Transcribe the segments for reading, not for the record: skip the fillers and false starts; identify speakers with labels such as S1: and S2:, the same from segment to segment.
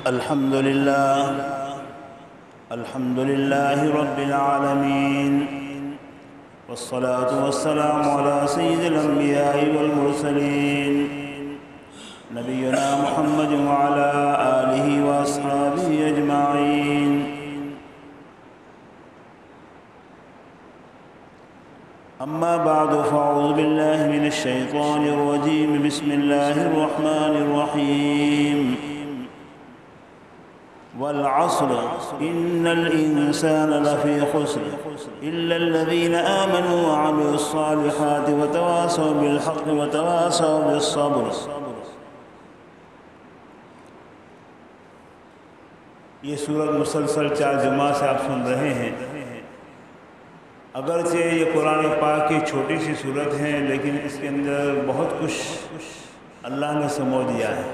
S1: الحمد لله رب العالمين، والصلاة والسلام على سيد الأنبياء والمرسلين نبينا محمد وعلى آله وأصحابه أجمعين. أما بعد، فأعوذ بالله من الشيطان الرجيم. بسم الله الرحمن الرحيم. والعصر إن الإنسان لفي خسر إلا الذين آمنوا وعملوا الصالحات وتواصوا بالحق وتواصوا بالصبر. یہ سورت مسلسل 4 جمعہ سے آپ سن رہے ہیں. اگرچہ یہ قرآن پاک کی چھوٹی سی صورت ہے، لیکن اس کے اندر بہت کچھ اللہ نے سمو دیا ہے.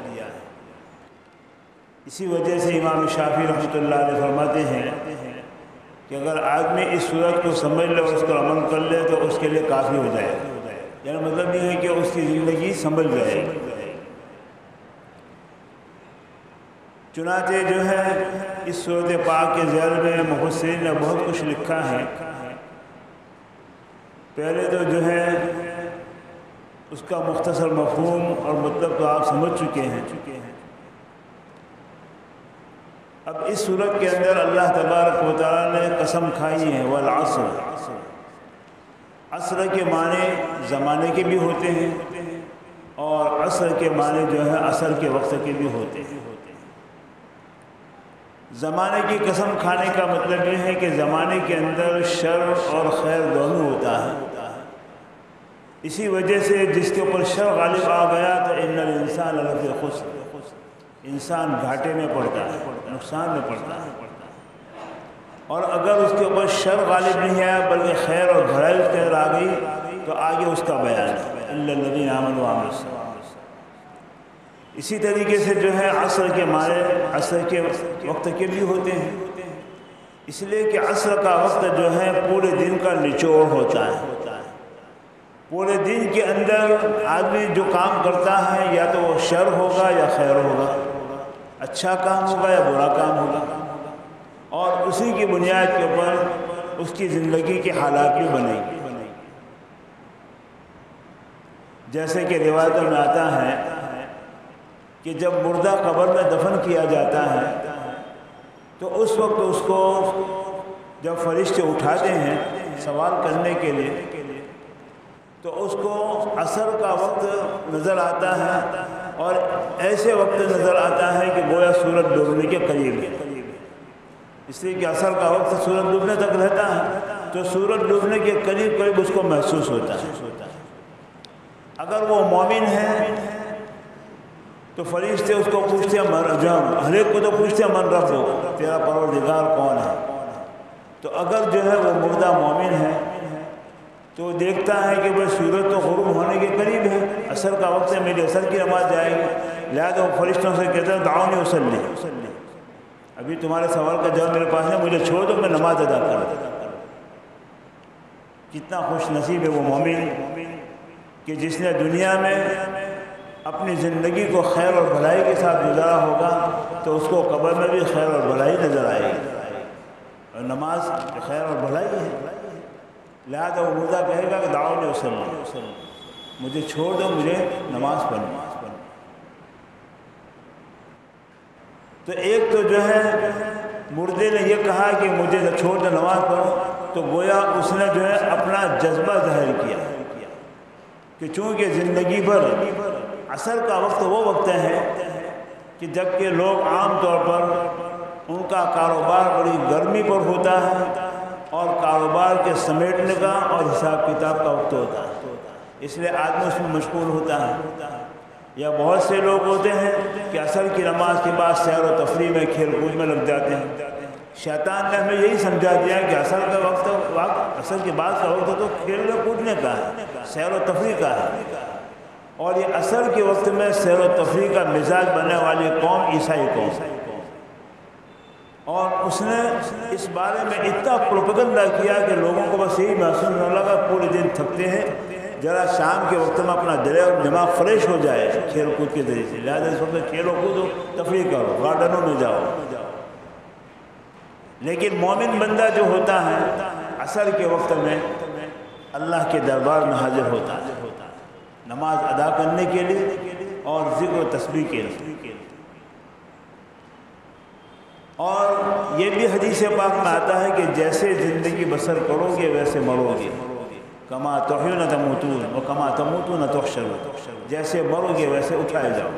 S1: اسی وجہ سے امام شافعی رحمۃ اللہ علیہ فرماتے ہیں کہ اگر آدمی اس صورت کو سمجھ لے اور اس پر عمل کر لے تو اس کے لیے کافی ہو جائے. یعنی مطلب یہ ہے کہ اس کی زندگی سنبھل جائے. چنانچہ جو ہے اس صورت پاک کے ذیل میں مفسرین نے بہت کچھ لکھا ہے. پہلے تو جو ہے اس کا مختصر مفہوم اور مطلب تو آپ سمجھ چکے ہیں. اب اس صورت کے اندر اللہ تبارک و تعالیٰ نے قسم کھائی ہے والعصر. عصر کے معنی زمانے کے بھی ہوتے ہیں اور عصر کے معنی جو ہے عصر کے وقت کے بھی ہوتے ہیں. زمانے کی قسم کھانے کا مطلب یہ ہے کہ زمانے کے اندر شر اور خیر دونوں ہوتا ہے. اسی وجہ سے جس کے اوپر شر غالب آ گیا تو ان الانسان لفی خسر، انسان گھاٹے میں پڑتا ہے، نقصان میں پڑتا ہے. اور اگر اس کے اوپر شر غالب نہیں آیا بلکہ خیر اور بھلائی اس کے اندر آ گئی تو آگے اس کا بیان ہے الا الذین آمنوا وعملوا الصالحات. اسی طریقے سے جو ہے عصر کے معنی عصر کے وقت کے بھی ہوتے ہیں، اس لیے کہ عصر کا وقت جو ہے پورے دن کا نچوڑ ہوتا ہے. پورے دن کے اندر آدمی جو کام کرتا ہے یا تو وہ شر ہوگا یا خیر ہوگا، اچھا کام ہوگا یا برا کام ہوگا، اور اسی کی بنیاد کے اوپر اس کی زندگی کے حالات بھی بنے گی. جیسے کہ روایتوں میں آتا ہے کہ جب مردہ قبر میں دفن کیا جاتا ہے تو اس وقت اس کو جب فرشتے اٹھاتے ہیں سوال کرنے کے لیے تو اس کو عصر کا وقت نظر آتا ہے، اور ایسے وقت نظر آتا ہے کہ گویا سورج ڈوبنے کے قریب ہے. اس لیے کہ عصر کا وقت سورج ڈوبنے تک رہتا ہے تو سورج ڈوبنے کے قریب قریب اس کو محسوس ہوتا ہے. اگر وہ مومن ہے تو فرشتے اس کو پوچھتے ہیں ہر ایک کو تو پوچھتے ہیں من رب ہو، تیرا پروردگار کون ہے. تو اگر جو ہے وہ مردہ مومن ہے تو دیکھتا ہے کہ بھئی سورج تو غروب ہونے کے قریب ہے، عصر کا وقت ہے، میری عصر کی نماز جائے گی. لہٰذا وہ فرشتوں سے کہتا ہے دعونی اصلی، ابھی تمہارے سوال کا جواب میرے پاس ہے، مجھے چھوڑ دو میں نماز ادا کر دوں. کتنا خوش نصیب ہے وہ مومن کہ جس نے دنیا میں اپنی زندگی کو خیر اور بھلائی کے ساتھ گزارا ہوگا تو اس کو قبر میں بھی خیر اور بھلائی نظر آئے گی. اور نماز خیر اور بھلائی ہے، لہذا وہ مردہ کہے گا کہ دعونی اصلی، مجھے چھوڑ دو، مجھے نماز پڑھنی. تو ایک تو جو ہے مردے نے یہ کہا کہ مجھے چھوڑ دو نماز پڑھو، تو گویا اس نے جو ہے اپنا جذبہ ظاہر کیا کہ چونکہ زندگی بھر عصر کا وقت وہ وقت ہے کہ جب کہ لوگ عام طور پر ان کا کاروبار بڑی گرمی پر ہوتا ہے اور کاروبار کے سمیٹنے کا اور حساب کتاب کا وقت ہوتا ہے، اس لیے آدمی اس میں مشغول ہوتا ہے. یا بہت سے لوگ ہوتے ہیں کہ عصر کی نماز کے بعد سیر و تفریح میں کھیل کود میں لگ جاتے ہیں. شیطان نے ہمیں یہی سمجھا دیا کہ عصر کا وقت عصر کے بعد کا وقت تو کھیلنے کودنے کا ہے، سیر و تفریح کا ہے. اور یہ عصر کے وقت میں سیر و تفریح کا مزاج بننے والی قوم عیسائی قوم، اور اس نے اس بارے میں اتنا پروپیگنڈا کیا کہ لوگوں کو بس یہی محسوس ہونے لگا پورے دن تھکتے ہیں، ذرا شام کے وقت میں اپنا دل اور دماغ فریش ہو جائے کھیل کود کے ذریعے سے، لہٰذا اس وقت کھیلو کودو، تفریح کرو، گارڈنوں میں جاؤ۔ لیکن مومن بندہ جو ہوتا ہے عصر کے وقت میں اللہ کے دربار میں حاضر ہوتا ہے، نماز ادا کرنے کے لیے اور ذکر و تسبیح کے لیے۔ اور یہ بھی حدیث پاک میں آتا ہے کہ جیسے زندگی بسر کرو گے ویسے مرو گے، کما تحیون تموتون و کما تموتون تحشرون، جیسے مرو گے ویسے اٹھائے جاؤ۔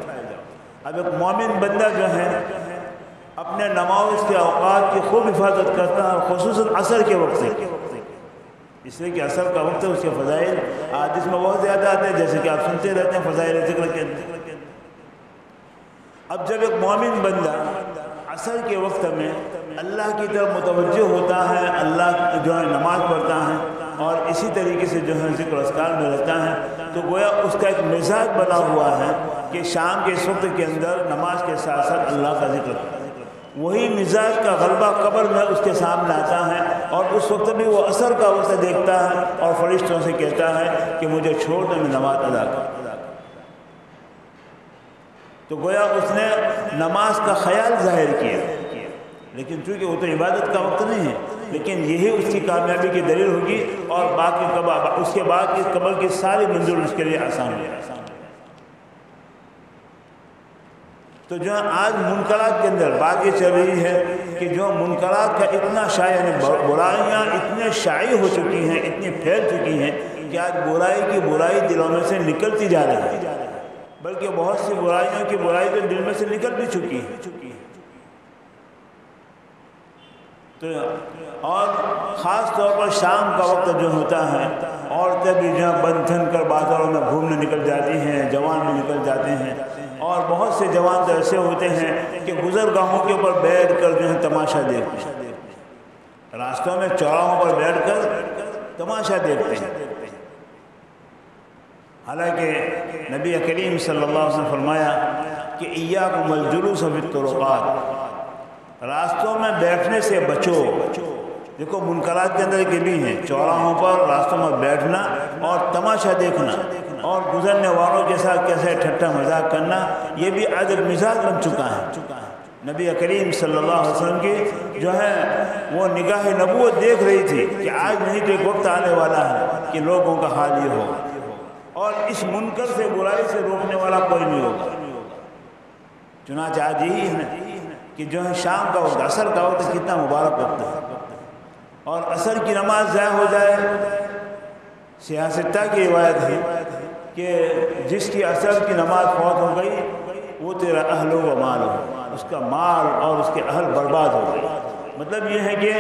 S1: اب ایک مومن بندہ جو ہے اپنے نماز کے اوقات کی خوب حفاظت کرتا ہے، خصوصاً عصر کے وقت سے، اس لیے کہ عصر کا وقت ہے، اس کے فضائل حدیث میں بہت زیادہ آتے ہیں، جیسے کہ آپ سنتے رہتے ہیں فضائل ذکر کے اندر۔ اب جب ایک مومن بندہ عصر کے وقت میں اللہ کی طرف متوجہ ہوتا ہے، اللہ جو ہے نماز پڑھتا ہے اور اسی طریقے سے جو ہے ذکر اذکار میں رہتا ہے، تو گویا اس کا ایک مزاج بنا ہوا ہے کہ شام کے اس وقت کے اندر نماز کے ساتھ ساتھ اللہ کا ذکر کرتا ہے۔ وہی مزاج کا غلبہ قبر میں اس کے سامنے آتا ہے اور اس وقت بھی وہ عصر کا وقت دیکھتا ہے اور فرشتوں سے کہتا ہے کہ مجھے چھوڑ دے، میں نماز ادا کر۔ تو گویا اس نے نماز کا خیال ظاہر کیا، لیکن چونکہ وہ تو عبادت کا وقت نہیں ہے، لیکن یہی اس کی کامیابی کی دلیل ہوگی اور باقی اس کے بعد کی قبر کی ساری منزل اس کے لیے آسان ہو جائے۔ تو جو آج منکرات کے اندر بات یہ چل رہی ہے کہ جو منکرات کا اتنا شائع، یعنی برائیاں اتنے شائع ہو چکی ہیں، اتنی پھیل چکی ہیں کہ آج برائی کی برائی دلوں میں سے نکلتی جا رہی ہے، بلکہ بہت سی برائیوں کی برائی تو دل میں سے نکل بھی چکی ہے۔ تو اور خاص طور پر شام کا وقت جو ہوتا ہے، عورتیں بھی جو بن ٹھن کر بازاروں میں گھومنے نکل جاتی ہیں، جوان بھی نکل جاتے ہیں، اور بہت سے جوان تو ایسے ہوتے ہیں کہ گزرگاہوں کے اوپر بیٹھ کر جو ہے تماشا دیکھتے ہیں، راستوں میں چوراہوں پر بیٹھ کر تماشا دیکھتے ہیں۔ حالانکہ نبی کریم صلی اللہ علیہ وسلم نے فرمایا کہ ایاکم الجلوس فی الطرقات، راستوں میں بیٹھنے سے بچو۔ دیکھو منکرات کے اندر کے بھی ہیں، چوراہوں پر راستوں میں بیٹھنا اور تماشا دیکھنا اور گزرنے والوں کے ساتھ کیسے ٹھٹا مذاق کرنا، یہ بھی آج ایک مزاج بن چکا ہے۔ نبی کریم صلی اللہ علیہ وسلم کی جو ہے وہ نگاہ نبوت دیکھ رہی تھی کہ آج نہیں تو ایک وقت آنے والا ہے کہ لوگوں کا حال یہ ہوگا اور اس منکر سے برائی سے روکنے والا کوئی نہیں ہوگا۔ چنانچہ آج یہی ہے کہ جو ہے شام کا وقت، عصر کا وقت کتنا مبارک وقت ہے، اور عصر کی نماز ضائع ہو جائے، سیاستہ کی روایت ہے کہ جس کی عصر کی نماز فوت ہو گئی وہ تیرا اہل و مال ہو، اس کا مال اور اس کے اہل برباد ہو گئے۔ مطلب یہ ہے کہ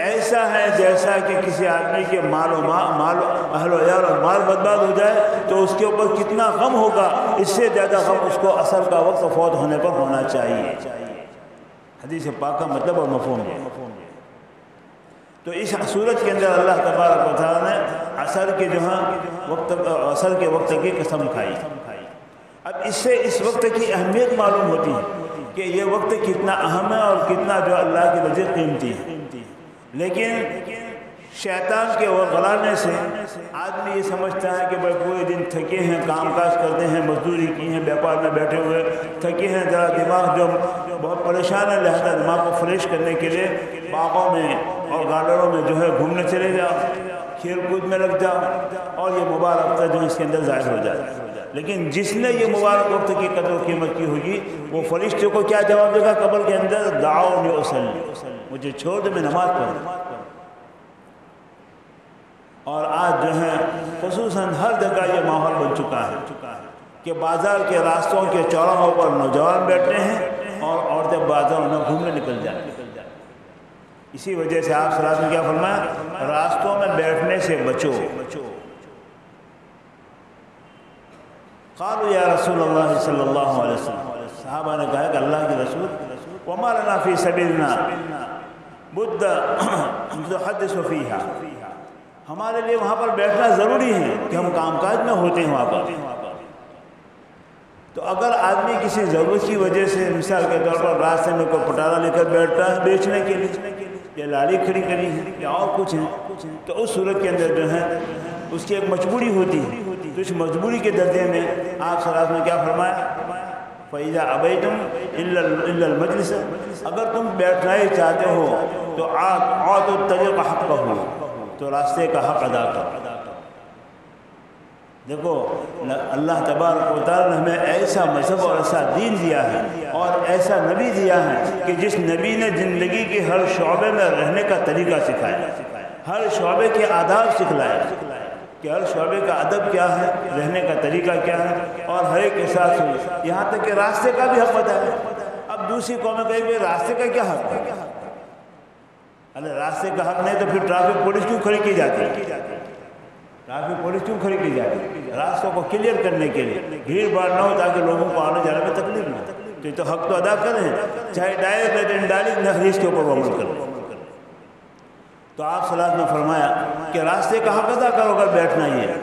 S1: ایسا ہے جیسا کہ کسی آدمی کے مال و اہل و عیال اور مال برباد ہو جائے تو اس کے اوپر کتنا غم ہوگا، اس سے زیادہ غم اس کو عصر کا وقت فوت ہونے پر ہونا چاہیے۔ حدیث پاک کا مطلب اور مفہوم ہے۔ تو اس صورت کے اندر اللہ تبارک و تعالیٰ نے عصر کے جو ہے عصر کے وقت کی قسم کھائی۔ اب اس سے اس وقت کی اہمیت معلوم ہوتی ہے کہ یہ وقت کتنا اہم ہے اور کتنا جو اللہ کے نزدیک قیمتی ہے۔ لیکن شیطان کے غلانے سے آدمی یہ سمجھتا ہے کہ بھائی پورے دن تھکے ہیں، کام کاج کرتے ہیں، مزدوری کی ہیں، بیپار میں بیٹھے ہوئے تھکے ہیں، ذرا دماغ جو بہت پریشان ہے، لہذا دماغ کو فریش کرنے کے لیے باغوں میں اور گارڈنوں میں جو ہے گھومنے چلے جاؤ، کھیل کود میں لگ جاؤ اور یہ مبارک وقت جو اس کے اندر ظاہر ہو جائے۔ لیکن جس نے یہ مبارک وقت کی قدر و قیمت کی ہوگی وہ فرشتے کو کیا جواب دے گا قبر کے اندر؟ دعونی اصلی، مجھے چھوڑ دے، میں نماز پڑھوں۔ اور آج جو ہے خصوصاً ہر جگہ یہ ماحول بن چکا ہے کہ بازار کے راستوں کے چوراہوں پر نوجوان بیٹھتے ہیں اور عورتیں بازاروں میں گھومنے نکل جائیں۔ اسی وجہ سے آپ صلی اللہ علیہ وسلم نے کیا فرمایا؟ راستوں میں بیٹھنے سے بچو۔ قالوا یا رسول اللہ صلی اللہ علیہ وسلم، صحابہ نے کہا کہ اللہ کے رسول، وما لنا فی سبیلنا بد نتحدث فیہا، ہمارے لیے وہاں پر بیٹھنا ضروری ہے کہ ہم کام کاج میں ہوتے ہیں وہاں پر۔ تو اگر آدمی کسی ضرورت کی وجہ سے مثال کے طور پر راستے میں کوئی پٹارا لے کر بیٹھتا ہے بیچنے کے لیے، یا لاڑی کھڑی ہے یا اور کچھ ہے، تو اس صورت کے اندر جو ہے اس کی ایک مجبوری ہوتی ہے تو اس مجبوری کے درجے میں آپ صلی اللہ علیہ وسلم نے کیا فرمایا؟ فَإِذَا أَبَيْتُمْ إِلَّا الْمَجْلِسَ، اگر تم بیٹھنا ہی چاہتے ہو تو آتوا الطریق حقہ، تو راستے کا حق ادا کرو۔ دیکھو اللہ تبارک و تعالیٰ نے ہمیں ایسا مذہب اور ایسا دین دیا ہے اور ایسا نبی دیا ہے کہ جس نبی نے زندگی کے ہر شعبے میں رہنے کا طریقہ سکھایا، ہر شعبے کے آداب سکھلائے کہ ہر شعبے کا ادب کیا ہے، رہنے کا طریقہ کیا ہے، اور ہر ایک کے ساتھ یہاں تک کہ راستے کا بھی حق بتایا۔ اب دوسری قومیں کہیں گے راستے کا کیا حق ہے؟ ارے راستے کا حق نہیں تو پھر ٹریفک پولیس کیوں کھڑی کی جاتی ہے؟ ٹریفک پولیس کیوں کھڑی کی جاتی ہے؟ راستوں کو کلیئر کرنے کے لیے، بھیڑ بھاڑ نہ ہو تاکہ لوگوں کو آنے جانے میں تکلیف نہ ہو۔ تو یہ تو حق تو ادا کریں، چاہے ڈائریکٹ ہے تو انڈائریکٹ حدیث کے اوپر عمل کریں۔ تو آپ صلی اللہ علیہ وسلم نے فرمایا کہ راستے کا حق ادا کرو اگر بیٹھنا ہی ہے۔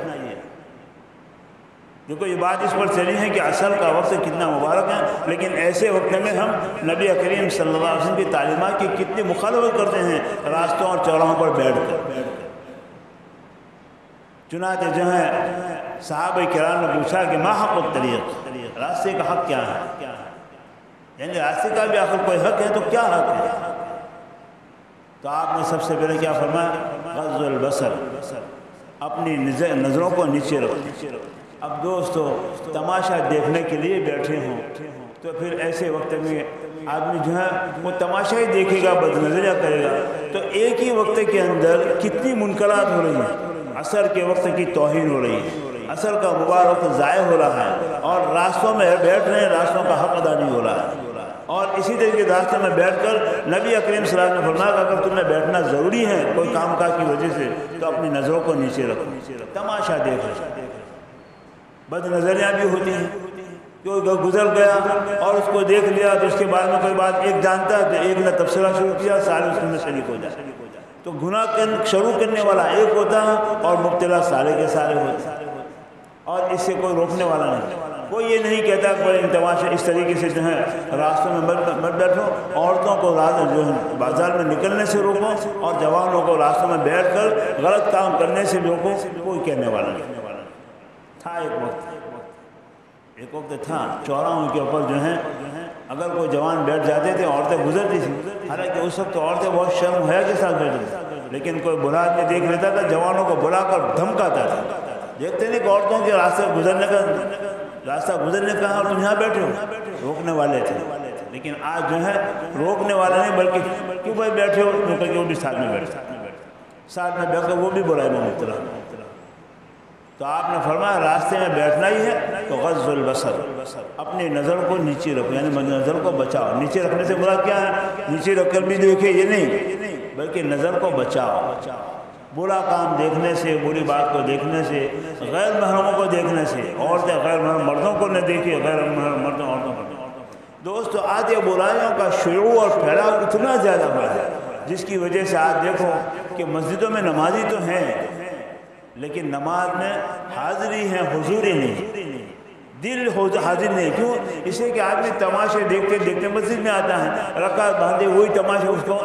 S1: دیکھو یہ بات اس پر چلی ہے کہ عصر کا وقت کتنا مبارک ہے، لیکن ایسے وقت میں ہم نبی کریم صلی اللہ علیہ وسلم کی تعلیمات کی کتنی مخالفت کرتے ہیں راستوں اور چوراہوں پر بیٹھ کر۔ چنانچہ جو ہے صحابہ کرام نے پوچھا کہ ما حق الطریق، راستے کا حق کیا ہے؟ یعنی راستے کا بھی آخر کوئی حق ہے تو کیا حق ہے؟ تو آپ نے سب سے پہلے کیا فرمایا؟ غض البصر، اپنی نظروں کو نیچے رکھو۔ اب دوستو تماشا دیکھنے کے لیے بیٹھے ہوں تو پھر ایسے وقت میں آدمی جو ہے وہ تماشا ہی دیکھے گا، بد نظریہ کرے گا، تو ایک ہی وقت کے اندر کتنی منکرات ہو رہی ہیں۔ عصر کے وقت کی توہین ہو رہی ہے، عصر کا مبارک ضائع ہو رہا ہے، اور راستوں میں بیٹھ رہے ہیں، راستوں کا حق ادا نہیں ہو رہا ہے۔ اور اسی طرح کے راستے میں بیٹھ کر نبی اکریم صلی اللہ علیہ وسلم نے فرمایا کہ اگر تمہیں بیٹھنا ضروری ہے کوئی کام کاج کی وجہ سے تو اپنی نظروں کو نیچے رکھو، تماشا دیکھو۔ بد نظریاں بھی ہوتی ہیں، کوئی گزر گیا اور اس کو دیکھ لیا تو اس کے بعد میں کوئی بات ایک جانتا ہے تو ایک نے تبصرہ شروع کیا، سارے اس میں شریک ہو جائے۔ تو گناہ شروع کرنے والا ایک ہوتا ہے اور مبتلا سارے کے سارے ہوتے ہیں، اور اس سے کوئی روکنے والا نہیں۔ کوئی یہ نہیں کہتا کہ کوئی تماشا اس طریقے سے جو ہے راستوں میں مت بیٹھو، عورتوں کو جو ہے بازار میں نکلنے سے روکو، اور جوانوں کو راستوں میں بیٹھ کر غلط کام کرنے سے روکو، کوئی کہنے والا نہیں۔ تھا ایک وقت تھا چوراہوں کے اوپر جو ہے اگر کوئی جوان بیٹھ جاتے تھے عورتیں گزرتی تھیں، حالانکہ اس وقت عورتیں بہت شرم حیا کے ساتھ بیٹھتی تھیں، لیکن کوئی بلا کے دیکھ لیتا تھا، جوانوں کو بلا کر دھمکاتا تھا۔ دیکھتے نہیں کہ عورتوں کے راستہ گزرنے کا اور تم یہاں بیٹھے ہو، روکنے والے تھے۔ لیکن آج جو ہے روکنے والے نہیں بلکہ کیوں بھائی بیٹھے ہو، کیونکہ وہ بھی ساتھ میں بیٹھ کر وہ بھی برائی میں مبتلا۔ تو آپ نے فرمایا راستے میں بیٹھنا ہی ہے تو غض البصر، اپنی نظر کو نیچے رکھو، یعنی نظر کو بچاؤ۔ نیچے رکھنے سے مراد کیا ہے؟ نیچے رکھ کر بھی دیکھے یہ نہیں، بلکہ نظر کو بچاؤ۔ برا کام دیکھنے سے، بری بات کو دیکھنے سے، غیر محرموں کو دیکھنے سے، عورتیں غیر محرم مردوں کو نہ دیکھے، غیر محرم مردوں عورتوں کو۔ دوستو آج یہ برائیوں کا شیوع اور پھیلاؤ اتنا زیادہ بڑا ہے جس کی وجہ سے آج دیکھو کہ مسجدوں میں نمازی تو ہیں لیکن نماز میں حاضری ہے، حضوری نہیں، دل حاضر نہیں۔ کیوں؟ اس لیے کہ آدمی تماشے دیکھتے دیکھتے مسجد میں آتا ہے، رکعت باندھے وہی تماشے اس کو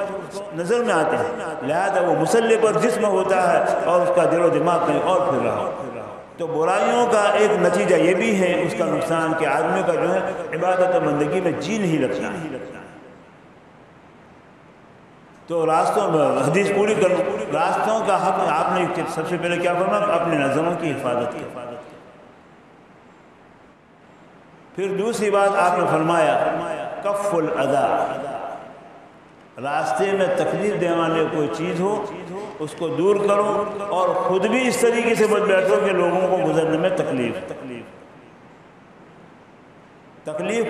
S1: نظر میں آتے ہیں، لہذا وہ مصلی پر جسم ہوتا ہے اور اس کا دل و دماغ کہیں اور پھر رہا۔ تو برائیوں کا ایک نتیجہ یہ بھی ہے اس کا نقصان کہ آدمی کا جو ہے عبادت و بندگی میں جی نہیں لگتا ہے۔ تو راستوں میں حدیث پوری کرو، راستوں کا حق آپ نے سب سے پہلے کیا فرمایا؟ اپنے نظروں کی حفاظت کی۔ پھر دوسری بات آپ نے فرمایا کف الاذی، راستے میں تکلیف دینے والی کوئی چیز ہو اس کو دور کرو، اور خود بھی اس طریقے سے مت بیٹھو کہ لوگوں کو گزرنے میں تکلیف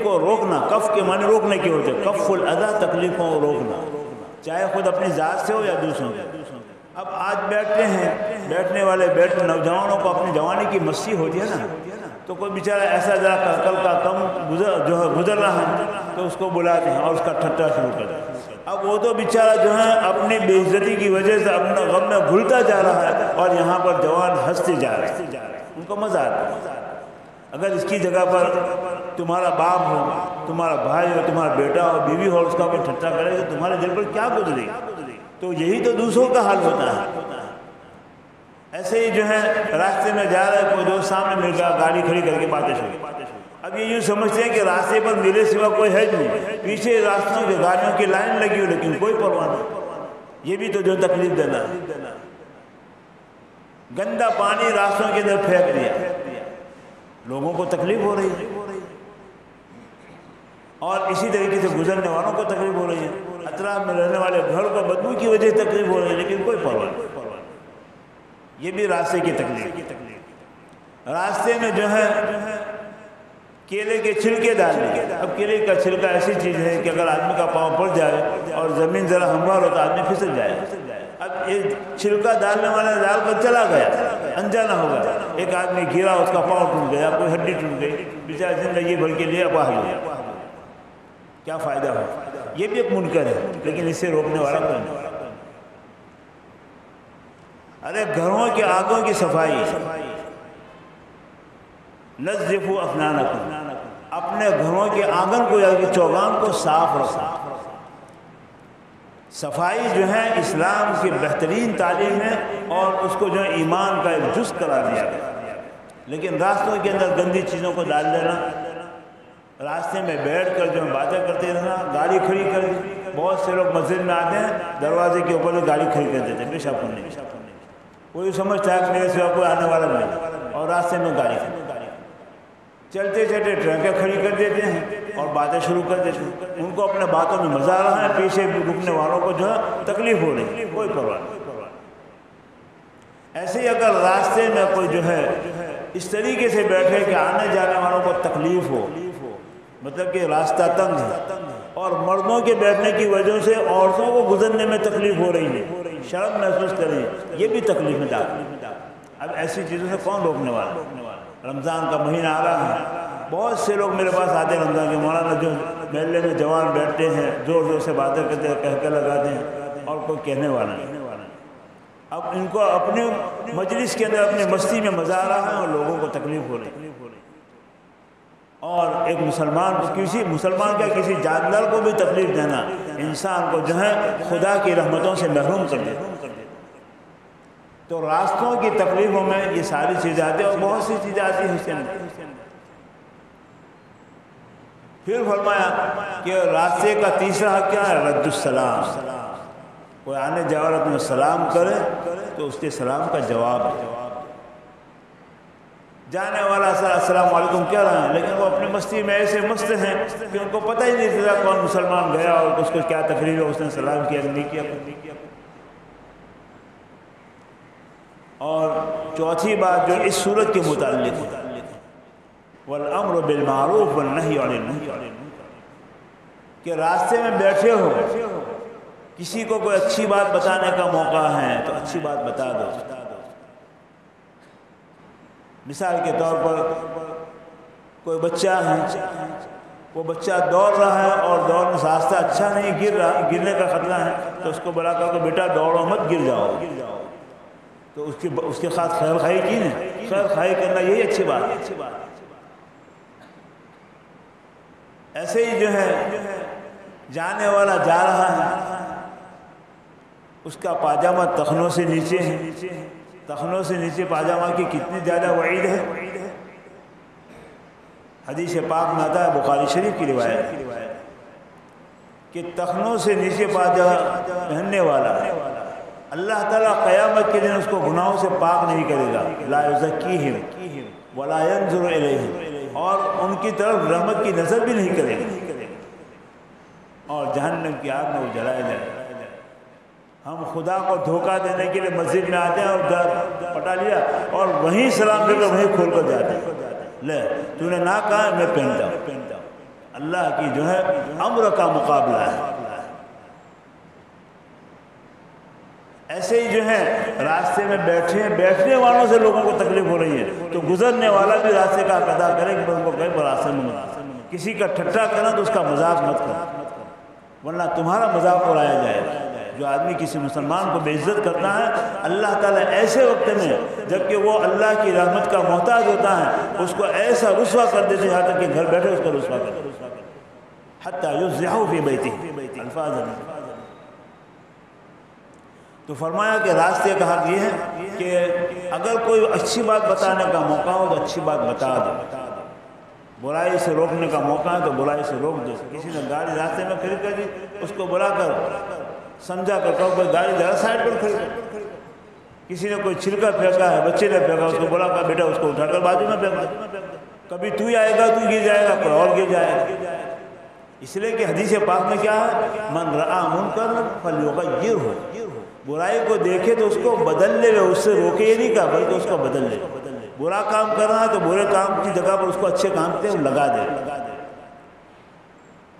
S1: کو روکنا۔ کف کے معنی روکنے کے ہوتے، کف الاذی تکلیفوں کو روکنا، چاہے خود اپنی ذات سے ہو یا دوسروں سے۔ اب آج بیٹھتے ہیں، بیٹھنے والے نوجوانوں کو اپنی جوانی کی مستی ہوتی ہے نا، تو کوئی بیچارہ ایسا ذرا کل کا کم گزر رہا ہے تو اس کو بلاتے ہیں اور اس کا ٹھٹا شروع کرتے ہیں۔ اب وہ تو بیچارہ جو ہے اپنی بے عزتی کی وجہ سے اپنا غم میں گھلتا جا رہا ہے، اور یہاں پر جوان ہنستے جا رہے ہیں، ان کو مزہ آتا ہے۔ اگر اس کی جگہ پر تمہارا باپ ہو، تمہارا بھائی ہو، تمہارا بیٹا ہو، بیوی ہو، اس کا کوئی ٹھٹا کرے تو تمہارے دل پر کیا گزرے؟ تو یہی تو دوسروں کا حال ہوتا ہے۔ ایسے ہی جو ہے راستے میں جا رہا ہے، کوئی دوست سامنے مل گیا، گاڑی کھڑی کر کے باتیں شروع۔ اب یہ یوں سمجھتے ہیں کہ راستے پر میرے سوا کوئی ہے نہیں، پیچھے راستوں کے گاڑیوں کی لائن لگی ہو لیکن کوئی پرواہ نہیں۔ یہ بھی تو جو تکلیف دینا، گندا پانی راستوں کے اندر پھینک دیا، لوگوں کو تکلیف ہو رہی ہے، اور اسی طریقے سے گزرنے والوں کو تکلیف ہو رہی ہے، اطراف میں رہنے والے گھر کو بدبو کی وجہ سے تکلیف ہو رہی ہے، لیکن کوئی پرواہ نہیں۔ یہ بھی راستے کی تکلیف۔ راستے میں جو ہے کیلے کے چھلکے ڈال دیے۔ اب کیلے کا چھلکا ایسی چیز ہے کہ اگر آدمی کا پاؤں پڑ جائے اور زمین ذرا ہموار ہو تو آدمی پھسل جائے۔ اب ایک چھلکا ڈالنے والا ڈال کر چلا گیا، انجانا ہو گیا، ایک آدمی گرا، اس کا پاؤں ٹوٹ گیا، کوئی ہڈی ٹوٹ گئی، بیچارہ زندگی بھر کے لیے اپاہج ہو گیا، کیا فائدہ ہو؟ یہ بھی ایک منکر ہے، لیکن اسے روکنے والا کوئی نہیں۔ ارے گھروں کے آنگنوں کی صفائی، نظفوا اسنانکم، اپنے گھروں کے آنگن کو یا چوگان کو صاف رکھو۔ صفائی جو ہے اسلام کی بہترین تعلیم ہے، اور اس کو جو ہے ایمان کا ایک جز قرار دیا گیا، لیکن راستوں کے اندر گندی چیزوں کو ڈال دینا، راستے میں بیٹھ کر جو باتیں کرتے رہنا، گاڑی کھڑی کر دی۔ بہت سے لوگ مسجد میں آتے ہیں، دروازے کے اوپر گاڑی کھڑی کر دیتے ہیں پیشاب کرنے کی، کوئی سمجھتا ہے کہ میرے سوا کوئی آنے والا نہیں، اور راستے میں گاڑی چلتے چلتے ٹرکیں کھڑی کر دیتے ہیں اور باتیں شروع کر دیتے ہیں۔ ان کو اپنے باتوں میں مزہ آ رہا ہے، پیچھے رکنے والوں کو جو ہے تکلیف ہو رہی ہے، کوئی پرواہ نہیں۔ ایسے ہی اگر راستے میں کوئی جو ہے اس طریقے سے بیٹھے کہ آنے جانے والوں کو تکلیف ہو، مطلب کہ راستہ تنگ ہے اور مردوں کے بیٹھنے کی وجہ سے عورتوں کو گزرنے میں تکلیف ہو رہی ہے، شرم محسوس کر رہی ہے، یہ بھی تکلیف میں داخل۔ اب ایسی چیزوں سے کون روکنے والا؟ رمضان کا مہینہ آ رہا ہے، بہت سے لوگ میرے پاس آتے ہیں رمضان کے، مولانا جو محلے میں جوان بیٹھتے ہیں زور زور سے باتیں کرتے ہیں، کہہ لگاتے ہیں، اور کوئی کہنے والا نہیں۔ اب ان کو اپنے مجلس کے اندر اپنی مستی میں مزہ آ رہا ہے اور لوگوں کو تکلیف ہو رہی ہے۔ اور ایک مسلمان کو، کسی مسلمان کا کسی جاندار کو بھی تکلیف دینا انسان کو جو ہے خدا کی رحمتوں سے محروم کر دیتا۔ تو راستوں کی تکلیفوں میں یہ ساری چیزیں آتی ہیں، اور بہت سی چیزیں آتی ہیں اس کے اندر۔ پھر فرمایا کہ راستے کا تیسرا حق کیا ہے؟ رد السلام۔ کوئی آنے جانے والا تمہیں سلام کرے تو اس کے سلام کا جواب ہے۔ جانے والا السلام علیکم کہہ رہا ہے، لیکن وہ اپنی مستی میں ایسے مست ہیں کہ ان کو پتہ ہی نہیں چلا کون مسلمان گیا اور اس کو کیا تقریر ہے، اس نے سلام کیا نہیں کیا۔ اور چوتھی بات جو اس صورت کے متعلق ہے، والامر بالمعروف والنہی عن المنکر، کہ راستے میں بیٹھے ہو، کسی کو کوئی اچھی بات بتانے کا موقع ہے تو اچھی بات بتا دو۔ مثال کے طور پر کوئی بچہ ہے، وہ بچہ دوڑ رہا ہے اور دوڑ میں راستہ اچھا نہیں، گرنے کا خطرہ ہے، تو اس کو بلا کر کے بیٹا دوڑو مت، گر جاؤ، تو اس کے خاص خیر خواہی کی نہیں، خیر خواہی کرنا یہی اچھی بات ہے۔ ایسے ہی جو ہے جانے والا جا رہا ہے، اس کا پاجامہ تخنوں سے نیچے ہے، تخنوں سے نیچے پاجامہ کی کتنی زیادہ وعید ہے۔ حدیث پاک میں آتا ہے، بخاری شریف کی روایت، کہ تخنوں سے نیچے پاجامہ پہننے والا اللہ تعالیٰ قیامت کے دن اس کو گناہوں سے پاک نہیں کرے گا، لا یزکیہم ولا ینظر الیہم، اور ان کی طرف رحمت کی نظر بھی نہیں کرے گا، اور جہنم کی آگ میں وہ جلائے جائے گا۔ ہم خدا کو دھوکہ دینے کے لیے مسجد میں آتے ہیں اور در پٹا لیا اور وہیں سلام دے کر وہیں کھول کر جاتے ہیں، لے تو نے نہ کہا میں پہنتا ہوں۔ اللہ کی جو ہے امر کا مقابلہ ہے۔ ایسے ہی جو ہے راستے میں بیٹھنے والوں سے لوگوں کو تکلیف ہو رہی ہے، تو گزرنے والا بھی راستے کا حق ادا کرے کہ ان کو کہیں راستے میں مت، کسی کا ٹھٹا کرنا تو اس کا مذاق مت کرو، ورنہ تمہارا مذاق اڑایا جائے گا۔ جو آدمی کسی مسلمان کو بے عزت کرتا ہے، اللہ تعالیٰ ایسے وقت میں جبکہ وہ اللہ کی رحمت کا محتاج ہوتا ہے، اس کو ایسا رسوا کر دیتے یہاں تک کہ گھر بیٹھے اس کو رسوا کر دیتے، حتی یفضحوا فی بیتہ، الفاظ ہیں۔ تو فرمایا کہ راستے کا حق یہ ہے کہ اگر کوئی اچھی بات بتانے کا موقع ہو تو اچھی بات بتا دو، برائی سے روکنے کا موقع ہے تو برائی سے روک دو۔ کسی نے گاڑی راستے میں کھڑی کر دی، اس کو بلا کر سمجھا کر کہو کوئی گاڑی ذرا سائڈ پر کھڑی کر۔ کسی نے کوئی چھلکا پھینکا ہے، بچے نے پھینکا، اس کو بلا کر بیٹا اس کو اٹھا کر بازو میں پھینک دو، کبھی تو ہی آئے گا تو گر جائے گا، کوئی اور گر جائے گا۔ اس لیے کہ حدیث پاک میں کیا ہے، من رآ منکر فلیغیرہ، برائی کو دیکھے تو اس کو بدل لے، اس سے روکے یہ نہیں کہا بلکہ اس کو بدل لے۔ برا کام کر رہا ہے تو برے کام کی جگہ پر اس کو اچھے کام پہ لگا دے۔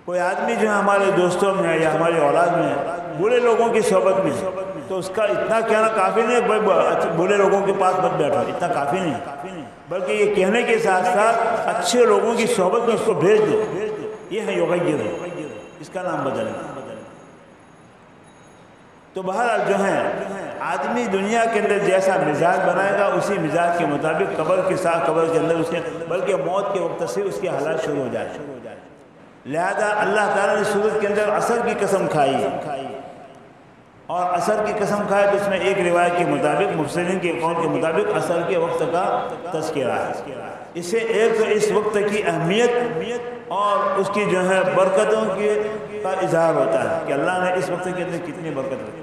S1: کوئی آدمی جو ہے ہمارے دوستوں میں یا ہماری اولاد میں برے لوگوں کی صحبت میں تو اس کا اتنا کہنا کافی نہیں ہے بھائی برے لوگوں کے پاس مت بیٹھو، اتنا کافی نہیں، بلکہ یہ کہنے کے ساتھ ساتھ اچھے لوگوں کی صحبت میں اس کو بھیج دو۔ یہ ہے یغیر، اس کا نام بدلنا۔ تو بہرحال جو ہے آدمی دنیا کے اندر جیسا مزاج بنائے گا اسی مزاج کے مطابق قبر کے ساتھ، قبر کے اندر اس کے بلکہ موت کے وقت سے اس کے حالات شروع ہو جائے۔ لہذا اللہ تعالیٰ نے سورت کے اندر عصر کی قسم کھائی، اور عصر کی قسم کھائے تو اس میں ایک روایت کے مطابق، مفسرین کے قول کے مطابق عصر کے وقت کا تذکرہ ہے۔ اس سے ایک تو اس وقت کی اہمیت اور اس کی جو ہے برکتوں کا اظہار ہوتا ہے کہ اللہ نے اس وقت کے اندر کتنی برکت رکھی،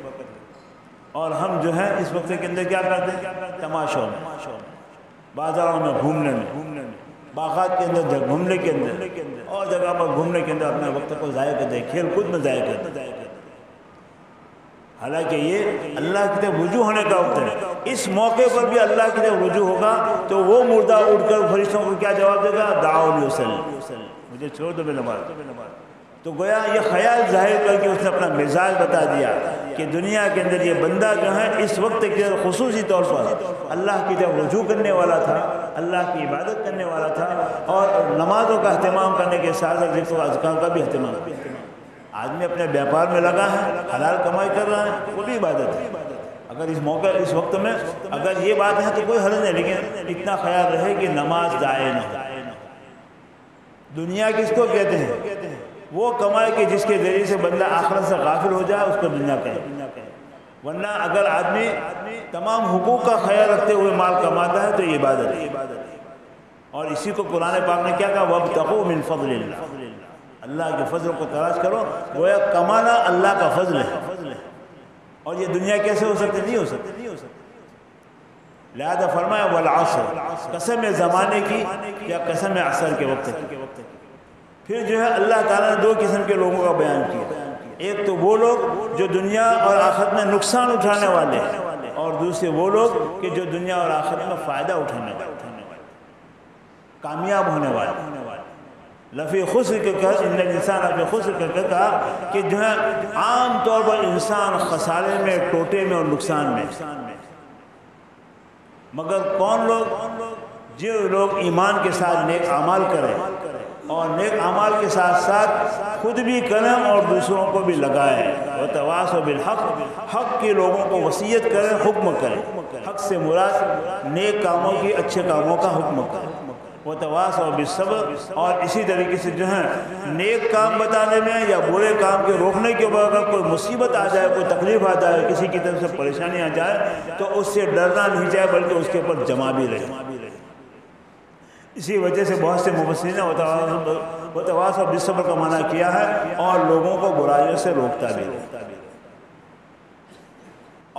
S1: اور ہم جو ہے اس وقت کے اندر کیا کرتے ہیں، تماشوں میں، بازاروں میں گھومنے میں، باغات کے اندر گھومنے کے اندر اور جگہ پر گھومنے کے اندر اپنے وقت کو ضائع کرتے ہیں، کھیل کود میں ضائع کرتے ہیں۔ حالانکہ یہ اللہ کی طرف رجوع ہونے کا وقت ہے۔ اس موقع پر بھی اللہ کی طرف رجوع ہوگا تو وہ مردہ اٹھ کر فرشتوں کو کیا جواب دے گا، دعونی اصلی، مجھے چھوڑ دو میں نماز۔ تو گویا یہ خیال ظاہر کر کے اس نے اپنا مزاج بتا دیا کہ دنیا کے اندر یہ بندہ جو ہے اس وقت کے خصوصی طور پر اللہ کی طرف رجوع کرنے والا تھا، اللہ کی عبادت کرنے والا تھا، اور نمازوں کا اہتمام کرنے کے ساتھ ساتھ ذکر و اذکار کا بھی اہتمام کیا۔ آدمی اپنے بیاپار میں لگا ہے، حلال کمائی کر رہا ہے، وہ بھی عبادت ہے۔ اگر اس موقع اس وقت میں اگر یہ بات ہے تو کوئی حرج نہیں، لیکن اتنا خیال رہے کہ نماز ضائع نہ ہو۔ دنیا کس کو کہتے ہیں؟ وہ کمائی کہ جس کے ذریعے سے بندہ آخرت سے غافل ہو جائے اس کو دنیا کہے۔ ورنہ اگر آدمی تمام حقوق کا خیال رکھتے ہوئے مال کماتا ہے تو یہ عبادت ہے۔ اور اسی کو قرآن پاک نے کیا کہا، وَابْتَغُوا مِن فَضْلِ اللَّهِ، اللہ کے فضل کو تلاش کرو۔ گویا کمانا اللہ کا فضل ہے، اور یہ دنیا کیسے ہو سکتی؟ نہیں ہو سکتی۔ لہذا فرمایا وَالْعَصْرِ، قسم زمانے کی یا قسم عصر کے وقت کی۔ پھر جو ہے اللہ تعالیٰ نے دو قسم کے لوگوں کا بیان کیا، ایک تو وہ لوگ جو دنیا اور آخرت میں نقصان اٹھانے والے ہیں، اور دوسرے وہ لوگ کہ جو دنیا اور آخرت میں فائدہ اٹھانے والے، کامیاب ہونے والے۔ لفی خسر کے کہا، ان الانسان لفی خسر کے کہا کہ جو ہے عام طور پر انسان خسارے میں، ٹوٹے میں اور نقصان میں، مگر کون لوگ؟ جو لوگ ایمان کے ساتھ نیک اعمال کریں اور نیک اعمال کے ساتھ ساتھ خود بھی کریں اور دوسروں کو بھی لگائیں، وتواصوا بالحق، حق کے لوگوں کو وصیت کریں، حکم کریں۔ حق سے مراد نیک کاموں کی، اچھے کاموں کا حکم کریں، وتواصوا بالصبر، اور اسی طریقے سے جو ہے نیک کام بتانے میں یا برے کام کے روکنے کے اوپر اگر کوئی مصیبت آ جائے، کوئی تکلیف آ جائے، کسی کی طرف سے پریشانی آ جائے تو اس سے ڈرنا نہیں چاہے بلکہ اس کے اوپر جمع بھی رہے۔ اسی وجہ سے بہت سے مفسرین نے وتواصوا بالصبر کا معنی کیا ہے اور لوگوں کو برائیوں سے روکتا بھی ہے۔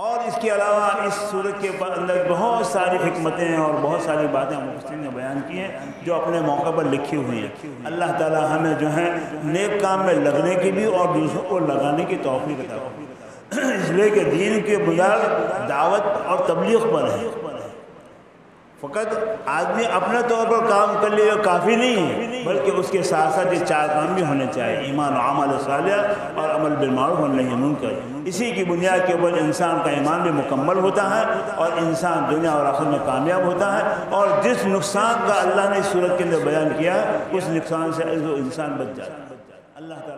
S1: اور اس کے علاوہ اس سورت کے اندر بہت ساری حکمتیں اور بہت ساری باتیں مفسرین نے بیان کی ہیں جو اپنے موقع پر لکھی ہوئی ہیں۔ اللہ تعالی ہمیں جو ہے نیک کام میں لگنے کی بھی اور دوسروں کو لگانے کی توفیق عطا فرمائے، اس لیے کہ دین کے بنیاد دعوت اور تبلیغ پر ہے۔ فقط آدمی اپنے طور پر کام کر لے کافی نہیں ہے، بلکہ اس کے ساتھ ساتھ یہ چار کام بھی ہونے چاہیے، ایمان و عمل صالح اور عمل بالمعروف والنہی عن المنکر۔ اسی کی بنیاد کے اوپر انسان کا ایمان بھی مکمل ہوتا ہے اور انسان دنیا اور آخرت میں کامیاب ہوتا ہے، اور جس نقصان کا اللہ نے اس صورت کے اندر بیان کیا اس نقصان سے انسان بچ جاتا ہے۔ اللہ تعالیٰ